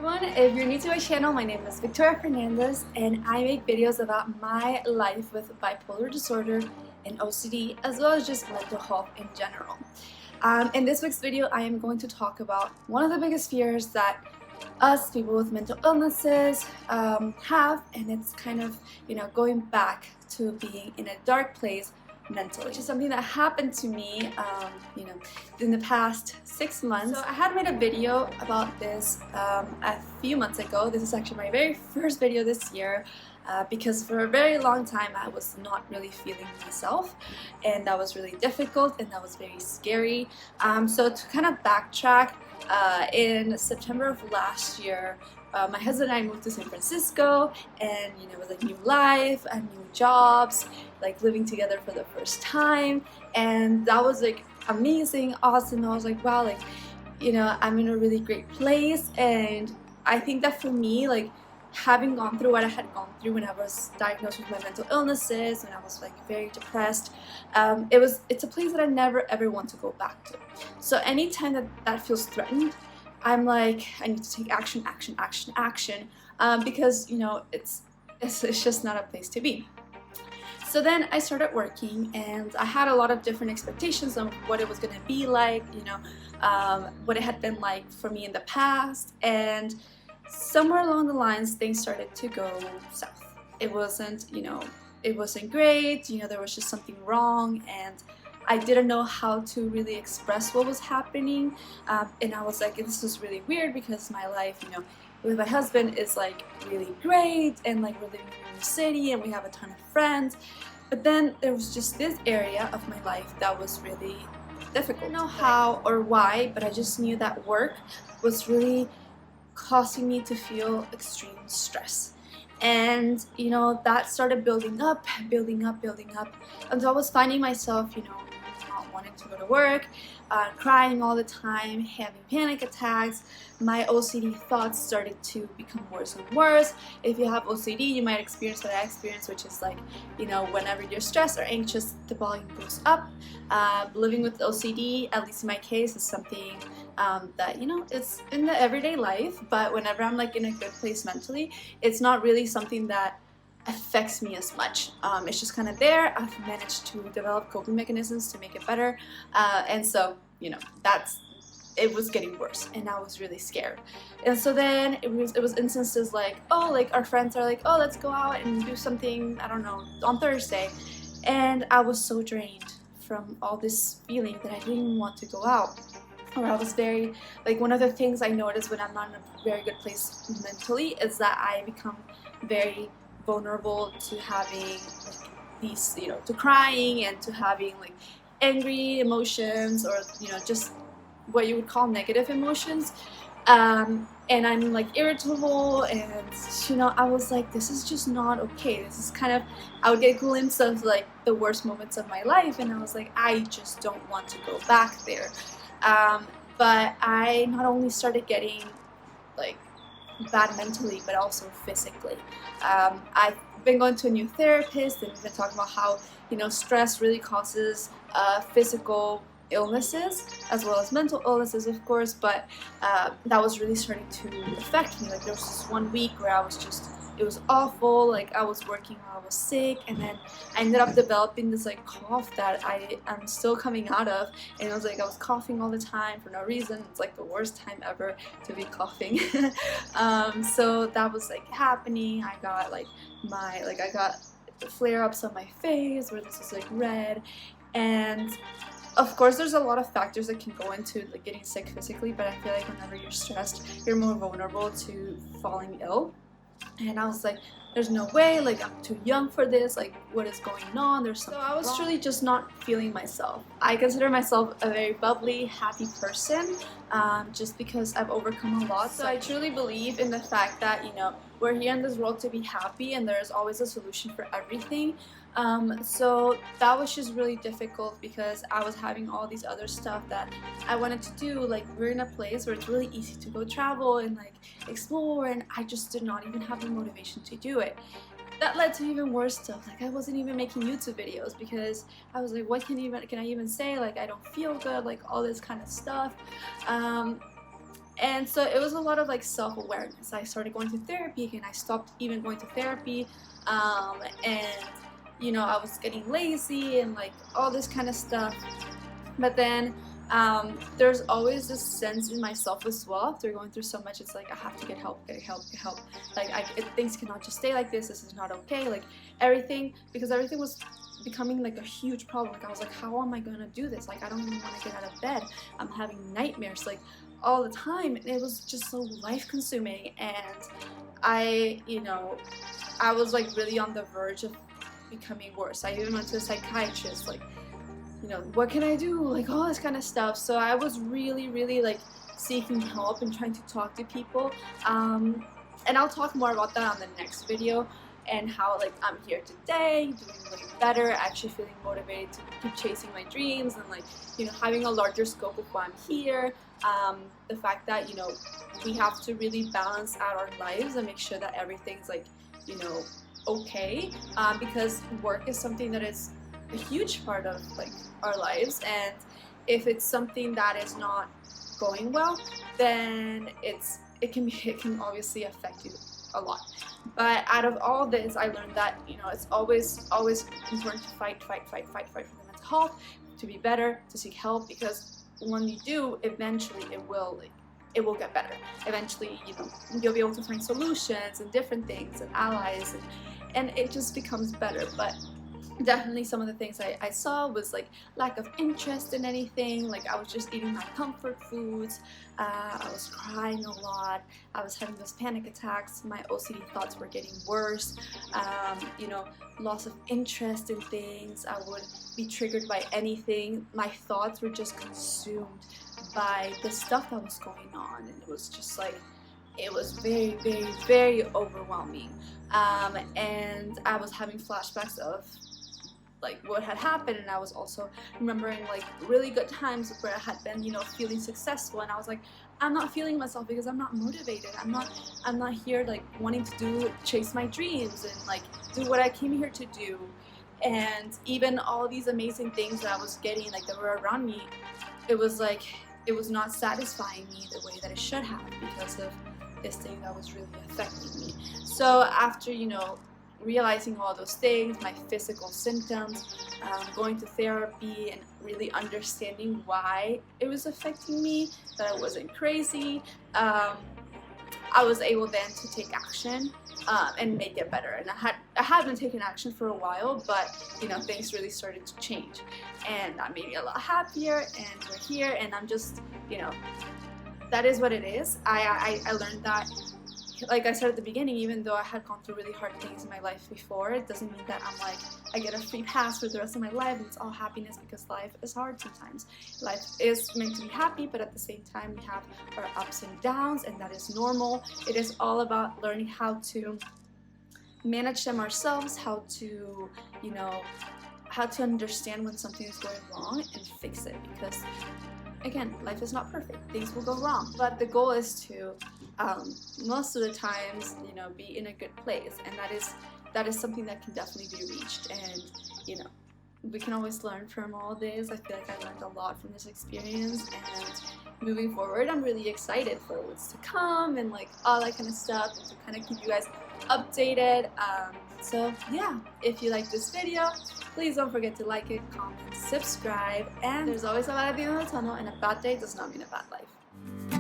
everyone, if you're new to my channel, my name is Victoria Fernandez and I make videos about my life with bipolar disorder and OCD as well as just mental health in general. In this week's video, I am going to talk about one of the biggest fears that us people with mental illnesses have, and it's kind of, going back to being in a dark place mentally, which is something that happened to me in the past 6 months. So I had made a video about this a few months ago. This is actually my very first video this year because for a very long time I was not really feeling myself, and that was really difficult and that was very scary. So to kind of backtrack, in September of last year, my husband and I moved to San Francisco, and it was like new life and new jobs, like living together for the first time, and that was like amazing, awesome. I was like, wow, like I'm in a really great place. And I think that for me, like having gone through what I had gone through when I was diagnosed with my mental illnesses, when I was like very depressed, it's a place that I never ever want to go back to. So anytime that feels threatened, I'm like, I need to take action, because it's just not a place to be. So then I started working, and I had a lot of different expectations of what it was going to be like, what it had been like for me in the past, and somewhere along the lines things started to go south. It wasn't great. There was just something wrong, and I didn't know how to really express what was happening, and I was like, this is really weird because my life, with my husband is like really great, and like we're living in a new city and we have a ton of friends, but then there was just this area of my life that was really difficult. I don't know how or why, but I just knew that work was really causing me to feel extreme stress. And that started building up, and so I was finding myself not wanting to go to work, crying all the time, having panic attacks. My OCD thoughts started to become worse and worse. If you have OCD, you might experience what I experienced, which is like, whenever you're stressed or anxious, the volume goes up. Living with OCD, at least in my case, is something that, it's in the everyday life, but whenever I'm like in a good place mentally, it's not really something that affects me as much. It's just kind of there. I've managed to develop coping mechanisms to make it better, and so it was getting worse, and I was really scared. And so then it was instances like, our friends are like, let's go out and do something, I don't know, on Thursday, and I was so drained from all this feeling that I didn't even want to go out. Or I was very, like, one of the things I noticed when I'm not in a very good place mentally is that I become very vulnerable to having like these, to crying and to having like angry emotions, or just what you would call negative emotions, and I'm like irritable, and I was like, this is just not okay. This is kind of, I would get a glimpse of like the worst moments of my life, and I was like, I just don't want to go back there. But I not only started getting like bad mentally, but also physically. I've been going to a new therapist, and we've been talking about how stress really causes physical illnesses as well as mental illnesses, of course, but that was really starting to affect me. Like there was this one week where it was awful. Like I was working while I was sick, and then I ended up developing this like cough that I am still coming out of, and it was like I was coughing all the time for no reason. It's like the worst time ever to be coughing. So that was like happening. I got I got flare-ups on my face where this was like red, and of course there's a lot of factors that can go into like getting sick physically, but I feel like whenever you're stressed, you're more vulnerable to falling ill. And I was like, there's no way, like I'm too young for this, like what is going on, there's something wrong. So I was truly just not feeling myself. I consider myself a very bubbly, happy person, just because I've overcome a lot. So I truly believe in the fact that we're here in this world to be happy, and there's always a solution for everything. So that was just really difficult because I was having all these other stuff that I wanted to do. Like we're in a place where it's really easy to go travel and like explore, and I just did not even have the motivation to do it. That led to even worse stuff. Like I wasn't even making YouTube videos because I was like, what can I even say? Like I don't feel good, like all this kind of stuff. And so it was a lot of like self-awareness. I started going to therapy and I stopped even going to therapy, and you know, I was getting lazy and like all this kind of stuff. But then there's always this sense in myself as well. After going through so much, it's like I have to get help, get help, get help. Like things cannot just stay like this. This is not okay. Like everything, because everything was becoming like a huge problem. Like I was like, how am I gonna do this? Like I don't even want to get out of bed. I'm having nightmares like all the time, and it was just so life-consuming. And you know, I was like really on the verge of becoming worse. I even went to a psychiatrist, like, you know, what can I do? Like all this kind of stuff. So I was really like seeking help and trying to talk to people. And I'll talk more about that on the next video, and how like I'm here today, doing way better, actually feeling motivated to keep chasing my dreams, and like, you know, having a larger scope of why I'm here. The fact that, you know, we have to really balance out our lives and make sure that everything's like, you know, okay, because work is something that is a huge part of like our lives, and if it's something that is not going well, then it can obviously affect you a lot. But out of all this, I learned that, you know, it's always important to fight for the mental health, to be better, to seek help, because when you do, eventually it will get better. Eventually, you know, you'll be able to find solutions and different things and allies, and it just becomes better. But definitely some of the things I saw was like lack of interest in anything. Like I was just eating my comfort foods, I was crying a lot, I was having those panic attacks, my OCD thoughts were getting worse, you know, loss of interest in things. I would be triggered by anything. My thoughts were just consumed by the stuff that was going on, and it was just like, it was very overwhelming. And I was having flashbacks of like what had happened, and I was also remembering like really good times where I had been, you know, feeling successful, and I was like, I'm not feeling myself because I'm not motivated. I'm not here like wanting to chase my dreams and like do what I came here to do. And even all these amazing things that I was getting, like that were around me, it was like, it was not satisfying me the way that it should have, because of this thing that was really affecting me. So after, you know, realizing all those things, my physical symptoms, going to therapy and really understanding why it was affecting me, that I wasn't crazy, I was able then to take action and make it better. And I had been taking action for a while, but you know, things really started to change, and that made me a lot happier. And we're here, and I'm just, you know, that is what it is. I learned that, like I said at the beginning, even though I had gone through really hard things in my life before, it doesn't mean that I'm like, I get a free pass for the rest of my life and it's all happiness, because life is hard sometimes. Life is meant to be happy, but at the same time we have our ups and downs, and that is normal. It is all about learning how to manage them ourselves, how to, you know, how to understand when something is going wrong and fix it, because again, life is not perfect. Things will go wrong, but the goal is to most of the times, you know, be in a good place, and that is something that can definitely be reached. And you know, we can always learn from all this. I feel like I learned a lot from this experience, and moving forward, I'm really excited for what's to come and like all that kind of stuff, and to kind of keep you guys updated. So yeah, if you like this video, please don't forget to like it, comment, subscribe, and there's always a light at the end of the tunnel, and a bad day does not mean a bad life.